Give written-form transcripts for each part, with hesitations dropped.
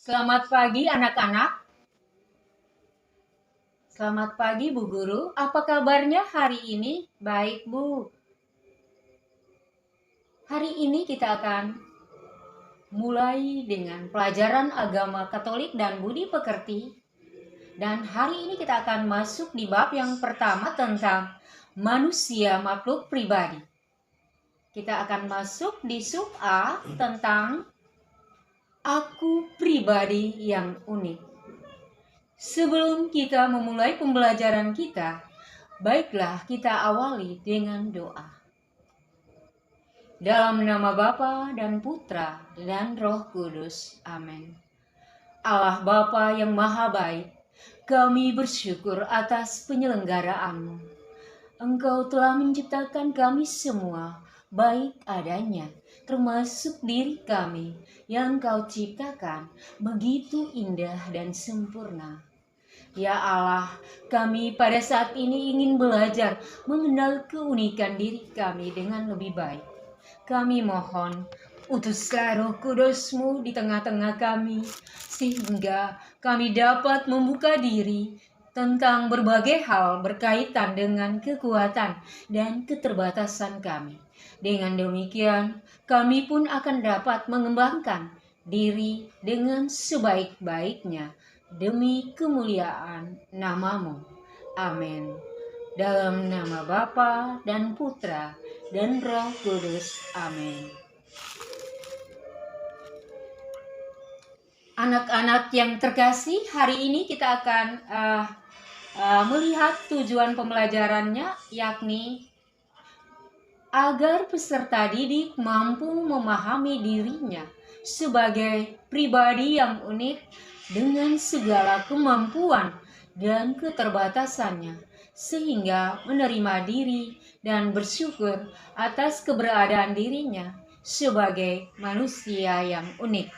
Selamat pagi anak-anak. Selamat pagi Bu Guru. Apa kabarnya hari ini? Baik Bu. Hari ini kita akan mulai dengan pelajaran agama Katolik dan budi pekerti. Dan hari ini kita akan masuk di bab yang pertama tentang manusia makhluk pribadi. Kita akan masuk di sub A tentang aku pribadi yang unik. Sebelum kita memulai pembelajaran kita, baiklah kita awali dengan doa. Dalam nama Bapa dan Putra dan Roh Kudus. Amin. Allah Bapa yang Maha Baik, kami bersyukur atas penyelenggaraanmu. Engkau telah menciptakan kami semua baik adanya, termasuk diri kami yang Kau ciptakan begitu indah dan sempurna. Ya Allah, kami pada saat ini ingin belajar mengenal keunikan diri kami dengan lebih baik. Kami mohon, utuslah Roh Kudus-Mu di tengah-tengah kami, sehingga kami dapat membuka diri tentang berbagai hal berkaitan dengan kekuatan dan keterbatasan kami. Dengan demikian, kami pun akan dapat mengembangkan diri dengan sebaik-baiknya demi kemuliaan nama-Mu. Amin. Dalam nama Bapa dan Putra dan Roh Kudus. Amin. Anak-anak yang terkasih, hari ini kita akan melihat tujuan pembelajarannya, yakni agar peserta didik mampu memahami dirinya sebagai pribadi yang unik dengan segala kemampuan dan keterbatasannya, sehingga menerima diri dan bersyukur atas keberadaan dirinya sebagai manusia yang unik.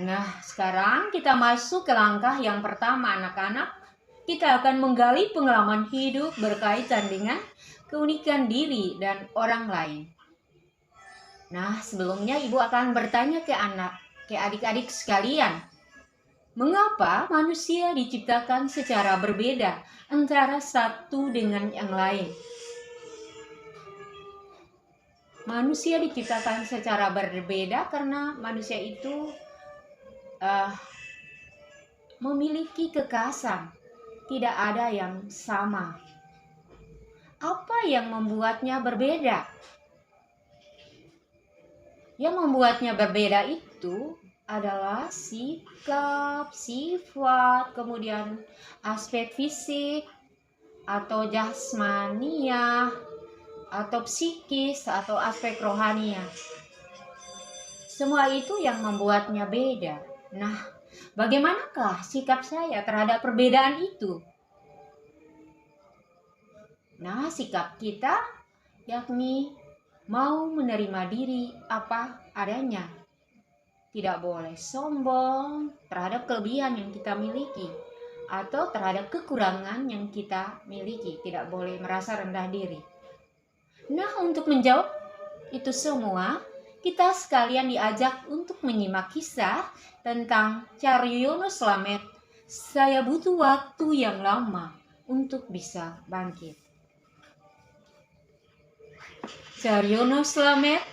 Nah, sekarang kita masuk ke langkah yang pertama, anak-anak. Kita akan menggali pengalaman hidup berkaitan dengan keunikan diri dan orang lain. Nah, sebelumnya Ibu akan bertanya ke adik-adik sekalian, mengapa manusia diciptakan secara berbeda antara satu dengan yang lain? Manusia diciptakan secara berbeda karena manusia itu memiliki kekhasan, tidak ada yang sama. Apa yang membuatnya berbeda? Yang membuatnya berbeda itu adalah sikap, sifat, kemudian aspek fisik atau jasmania atau psikis atau aspek rohania. Semua itu yang membuatnya beda. Nah, bagaimanakah sikap saya terhadap perbedaan itu? Nah, sikap kita yakni mau menerima diri apa adanya. Tidak boleh sombong terhadap kelebihan yang kita miliki atau terhadap kekurangan yang kita miliki. Tidak boleh merasa rendah diri. Nah, untuk menjawab itu semua, kita sekalian diajak untuk menyimak kisah tentang Caryono Slamet. Saya butuh waktu yang lama untuk bisa bangkit. Caryono Slamet,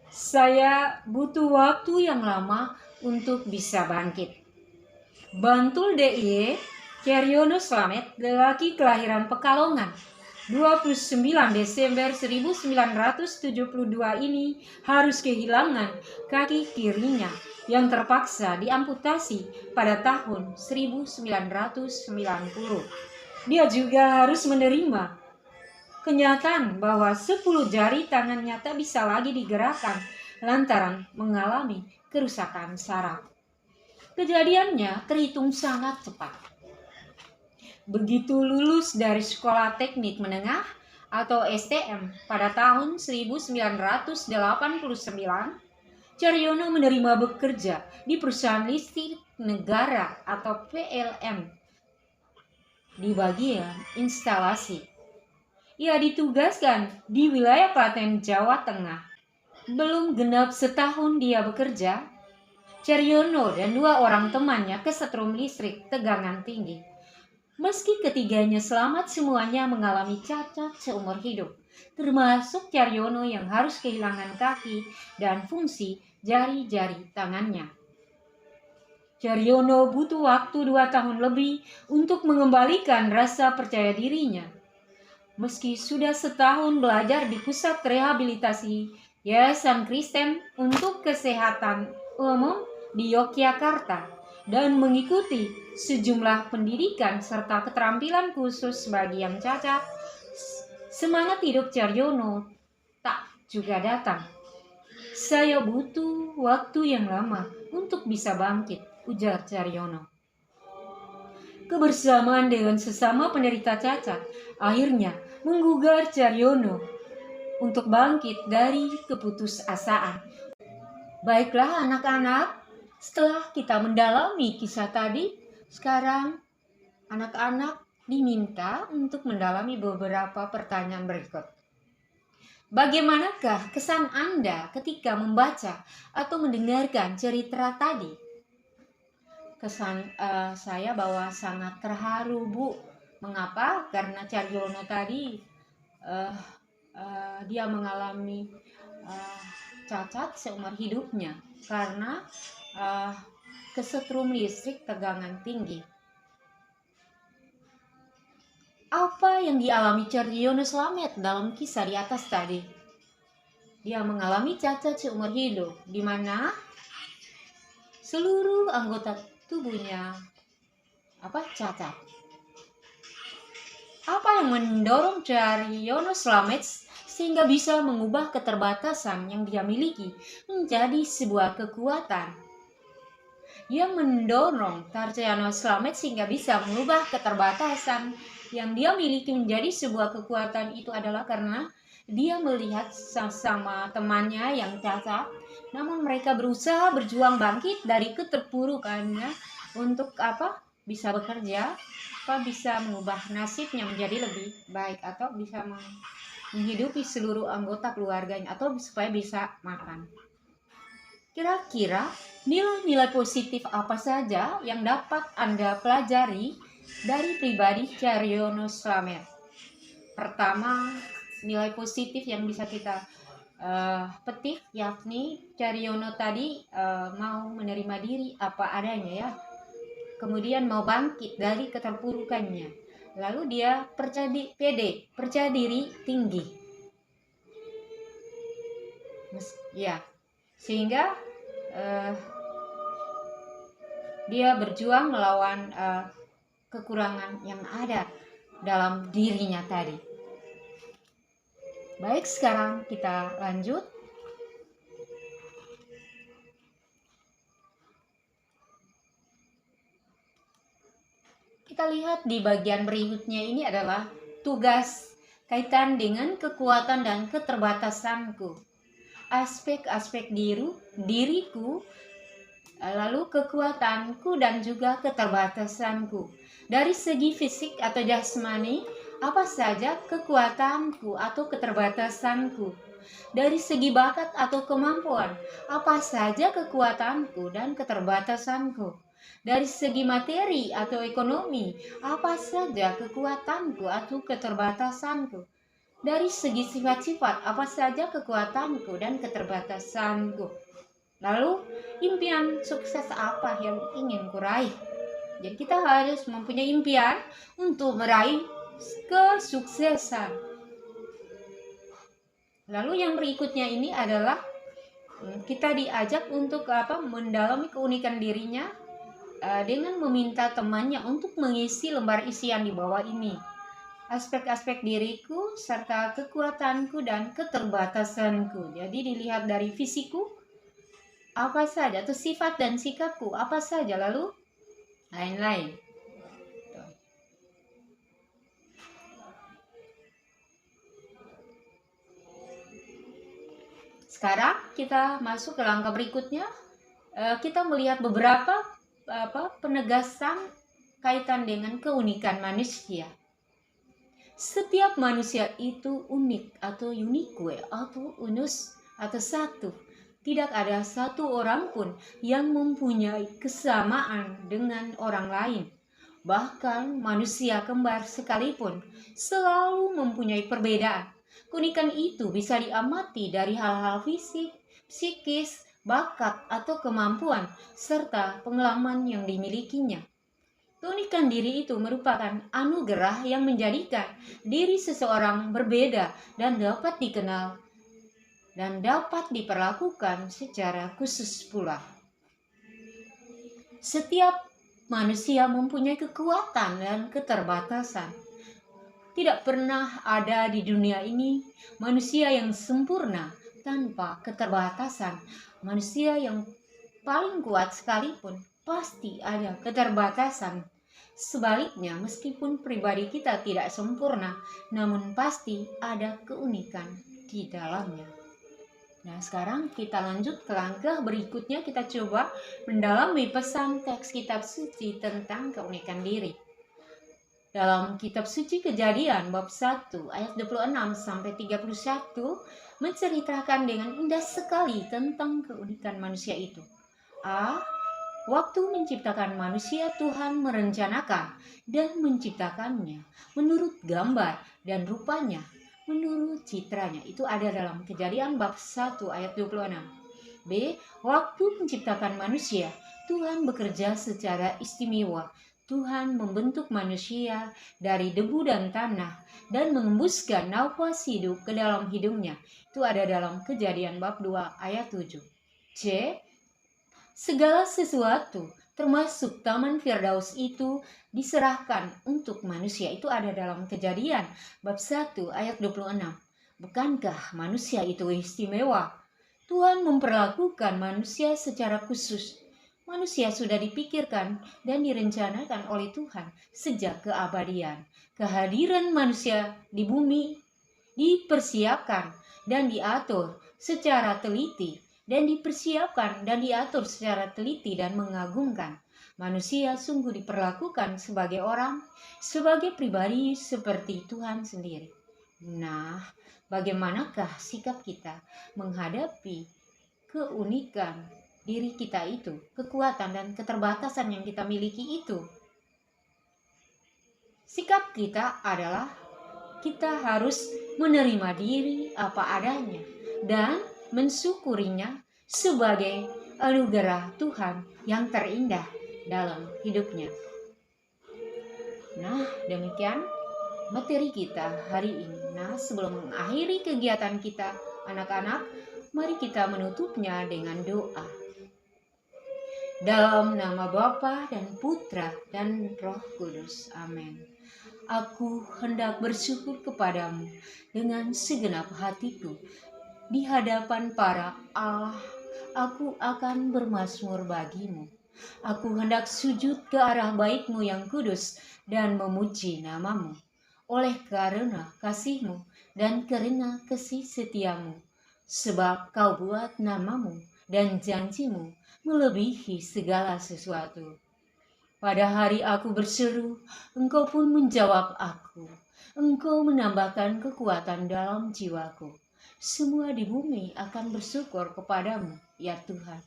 saya butuh waktu yang lama untuk bisa bangkit. Bantul DIY, Caryono Slamet, lelaki kelahiran Pekalongan, 29 Desember 1972 ini harus kehilangan kaki kirinya yang terpaksa diamputasi pada tahun 1990. Dia juga harus menerima kenyataan bahwa 10 jari tangannya tak bisa lagi digerakkan lantaran mengalami kerusakan saraf. Kejadiannya terhitung sangat cepat. Begitu lulus dari Sekolah Teknik Menengah atau STM pada tahun 1989, Caryono menerima bekerja di perusahaan listrik negara atau PLN di bagian instalasi. Ia ditugaskan di wilayah Klaten, Jawa Tengah. Belum genap setahun dia bekerja, Caryono dan 2 orang temannya kesetrum listrik tegangan tinggi. Meski ketiganya selamat, semuanya mengalami cacat seumur hidup, termasuk Caryono yang harus kehilangan kaki dan fungsi jari-jari tangannya. Caryono butuh waktu 2 tahun lebih untuk mengembalikan rasa percaya dirinya. Meski sudah setahun belajar di pusat rehabilitasi Yayasan Kristen untuk Kesehatan Umum di Yogyakarta dan mengikuti sejumlah pendidikan serta keterampilan khusus bagi yang cacat, semangat hidup Caryono tak juga datang. Saya butuh waktu yang lama untuk bisa bangkit, ujar Caryono. Kebersamaan dengan sesama penderita cacat akhirnya menggugah Caryono untuk bangkit dari keputusasaan. Baiklah anak-anak, setelah kita mendalami kisah tadi, sekarang anak-anak diminta untuk mendalami beberapa pertanyaan berikut. Bagaimanakah kesan Anda ketika membaca atau mendengarkan cerita tadi? Kesan saya bahwa sangat terharu, Bu. Mengapa? Karena Caryono tadi dia mengalami cacat seumur hidupnya karena kesetrum listrik tegangan tinggi. Apa yang dialami Caryono Slamet dalam kisah di atas tadi? Dia mengalami cacat seumur hidup, di mana seluruh anggota tubuhnya cacat. Apa yang mendorong Caryono Slamet sehingga bisa mengubah keterbatasan yang dia miliki menjadi sebuah kekuatan? Yang mendorong Caryono Slamet sehingga bisa mengubah keterbatasan yang dia miliki menjadi sebuah kekuatan itu adalah karena dia melihat sama temannya yang cacat, namun mereka berusaha berjuang bangkit dari keterpurukannya untuk bisa bekerja, bisa mengubah nasibnya menjadi lebih baik atau bisa menghidupi seluruh anggota keluarganya atau supaya bisa makan. Kira-kira nilai-nilai positif apa saja yang dapat Anda pelajari dari pribadi Caryono Slamet? Pertama, nilai positif yang bisa kita petik yakni Caryono tadi mau menerima diri apa adanya ya. Kemudian mau bangkit dari keterpurukannya. Lalu dia percaya diri tinggi. Ya, sehingga dia berjuang melawan kekurangan yang ada dalam dirinya tadi. Baik, sekarang kita lanjut. Kita lihat di bagian berikutnya ini adalah tugas kaitan dengan kekuatan dan keterbatasanku. Aspek-aspek diriku, lalu kekuatanku dan juga keterbatasanku. Dari segi fisik atau jasmani, apa saja kekuatanku atau keterbatasanku? Dari segi bakat atau kemampuan, apa saja kekuatanku dan keterbatasanku? Dari segi materi atau ekonomi, apa saja kekuatanku atau keterbatasanku? Dari segi sifat-sifat, apa saja kekuatanku dan keterbatasanku? Lalu, impian sukses apa yang ingin kuraih? Jadi kita harus mempunyai impian untuk meraih kesuksesan. Lalu yang berikutnya ini adalah kita diajak untuk mendalami keunikan dirinya dengan meminta temannya untuk mengisi lembar isian di bawah ini. Aspek-aspek diriku serta kekuatanku dan keterbatasanku. Jadi dilihat dari fisikku apa saja, atau sifat dan sikapku apa saja, lalu lain-lain. Sekarang kita masuk ke langkah berikutnya. Kita melihat beberapa penegasan kaitan dengan keunikan manusia. Setiap manusia itu unik atau unique atau unus atau satu. Tidak ada satu orang pun yang mempunyai kesamaan dengan orang lain. Bahkan manusia kembar sekalipun selalu mempunyai perbedaan. Keunikan itu bisa diamati dari hal-hal fisik, psikis, bakat atau kemampuan, serta pengalaman yang dimilikinya. Keunikan diri itu merupakan anugerah yang menjadikan diri seseorang berbeda dan dapat dikenal dan dapat diperlakukan secara khusus pula. Setiap manusia mempunyai kekuatan dan keterbatasan. Tidak pernah ada di dunia ini manusia yang sempurna tanpa keterbatasan. Manusia yang paling kuat sekalipun pasti ada keterbatasan. Sebaliknya, meskipun pribadi kita tidak sempurna, namun pasti ada keunikan di dalamnya. Nah, sekarang kita lanjut ke langkah berikutnya. Kita coba mendalami pesan teks kitab suci tentang keunikan diri. Dalam kitab suci Kejadian bab 1 ayat 26 sampai 31 menceritakan dengan indah sekali tentang keunikan manusia itu. Waktu menciptakan manusia, Tuhan merencanakan dan menciptakannya menurut gambar dan rupanya, menurut citranya. Itu ada dalam Kejadian bab 1 ayat 26. B. Waktu menciptakan manusia, Tuhan bekerja secara istimewa. Tuhan membentuk manusia dari debu dan tanah dan mengembuskan nafas hidup ke dalam hidungnya. Itu ada dalam Kejadian bab 2 ayat 7. C. Segala sesuatu termasuk Taman Firdaus itu diserahkan untuk manusia. Itu ada dalam Kejadian bab 1 ayat 26. Bukankah manusia itu istimewa? Tuhan memperlakukan manusia secara khusus. Manusia sudah dipikirkan dan direncanakan oleh Tuhan sejak keabadian. Kehadiran manusia di bumi dipersiapkan dan diatur secara teliti dan mengagumkan. Manusia sungguh diperlakukan sebagai orang, sebagai pribadi seperti Tuhan sendiri. Nah, bagaimanakah sikap kita menghadapi keunikan diri kita itu, kekuatan dan keterbatasan yang kita miliki itu? Sikap kita adalah kita harus menerima diri apa adanya dan mensyukurinya sebagai anugerah Tuhan yang terindah dalam hidupnya. Nah, demikian materi kita hari ini. Nah, sebelum mengakhiri kegiatan kita, anak-anak, mari kita menutupnya dengan doa. Dalam nama Bapa dan Putra dan Roh Kudus. Amin. Aku hendak bersyukur kepadamu dengan segenap hatiku. Di hadapan para Allah, aku akan bermazmur bagimu. Aku hendak sujud ke arah bait-Mu yang kudus dan memuji namamu. Oleh karena kasih-Mu dan karena kasih setia-Mu. Sebab Kau buat namamu dan janji-Mu melebihi segala sesuatu. Pada hari aku berseru, Engkau pun menjawab aku. Engkau menambahkan kekuatan dalam jiwaku. Semua di bumi akan bersyukur kepadamu, ya Tuhan.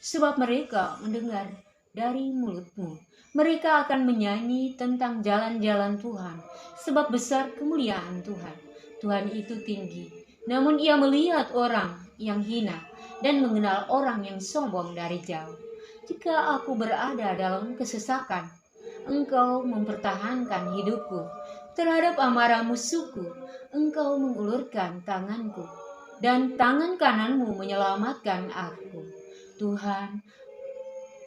Sebab mereka mendengar dari mulut-Mu. Mereka akan menyanyi tentang jalan-jalan Tuhan. Sebab besar kemuliaan Tuhan. Tuhan itu tinggi, namun Ia melihat orang yang hina dan mengenal orang yang sombong dari jauh. Jika aku berada dalam kesesakan, Engkau mempertahankan hidupku. Terhadap amarah musuhku, Engkau mengulurkan tanganku, dan tangan kananmu menyelamatkan aku. Tuhan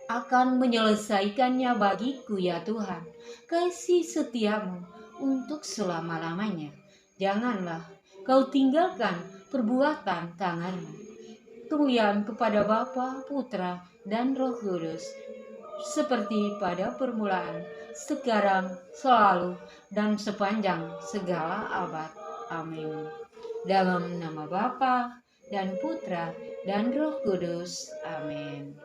akan menyelesaikannya bagiku, ya Tuhan. Kasih setiamu untuk selama-lamanya. Janganlah Kau tinggalkan perbuatan tanganmu. Kemuliaan kepada Bapa, Putra, dan Roh Kudus, seperti pada permulaan, sekarang, selalu, dan sepanjang segala abad. Amin. Dalam nama Bapa dan Putra dan Roh Kudus. Amin.